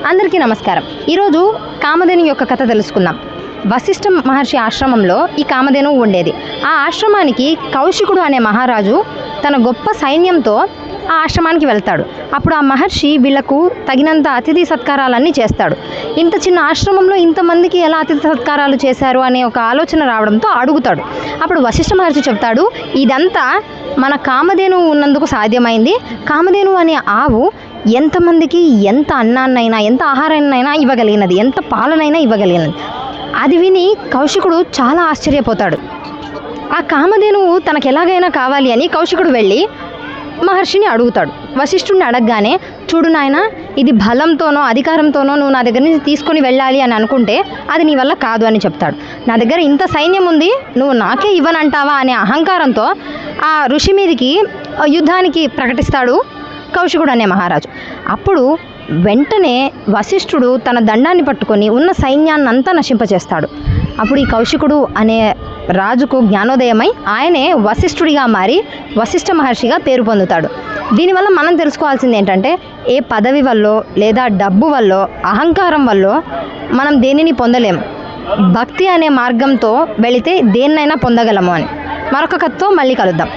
అందరికీ నమస్కారం. ఈరోజు కామధేను యొక్క కథ తెలుసుకుందాం. వశిష్ఠ మహర్షి ఆశ్రమంలో ఈ కామధేనువు ఉండేది. ఆ ఆశ్రమానికి కౌశికుడు అనే మహారాజు తన గొప్ప సైన్యంతో ఆ ఆశ్రమానికి వెళ్తాడు. అప్పుడు ఆ మహర్షి వీళ్లకు తగినంత అతిథి సత్కారాలన్నీ చేస్తాడు. ఇంత చిన్న ఆశ్రమంలో ఇంతమందికి ఎలా అతిథి సత్కారాలు చేశారు అనే ఒక ఆలోచన రావడంతో అడుగుతాడు. అప్పుడు వశిష్ఠ మహర్షి చెప్తాడు, ఇదంతా మన కామధేనువు ఉన్నందుకు సాధ్యమైంది. కామధేనువు అనే ఆవు ఎంతమందికి ఎంత అన్నాన్నైనా ఎంత ఆహారాన్నైనా ఇవ్వగలిగినది, ఎంత పాలనైనా ఇవ్వగలిగినది. అది విని కౌశికుడు చాలా ఆశ్చర్యపోతాడు. ఆ కామధేనువు తనకు ఎలాగైనా కావాలి అని కౌశికుడు వెళ్ళి మహర్షిని అడుగుతాడు. వశిష్ఠుడిని అడగగానే, చూడు నాయన, ఇది బలంతోనో అధికారంతోనో నువ్వు నా దగ్గర నుంచి తీసుకొని వెళ్ళాలి అని అనుకుంటే అది నీ వల్ల కాదు అని చెప్తాడు. నా దగ్గర ఇంత సైన్యం ఉంది, నువ్వు నాకే ఇవ్వనంటావా అనే అహంకారంతో ఆ ఋషి మీదకి యుద్ధానికి ప్రకటిస్తాడు కౌశికుడు అనే మహారాజు. అప్పుడు వెంటనే వశిష్ఠుడు తన దండాన్ని పట్టుకొని ఉన్న సైన్యాన్ని అంతా నశింపచేస్తాడు. అప్పుడు ఈ కౌశికుడు అనే రాజుకు జ్ఞానోదయమై ఆయనే వశిష్ఠుడిగా మారి వశిష్ఠ మహర్షిగా పేరు పొందుతాడు. దీనివల్ల మనం తెలుసుకోవాల్సింది ఏంటంటే, ఏ పదవి వల్ల లేదా డబ్బు వల్ల అహంకారం వల్ల మనం దేనిని పొందలేము. భక్తి అనే మార్గంతో వెళితే దేన్నైనా పొందగలము అని. మరొక కథతో మళ్ళీ కలుద్దాం.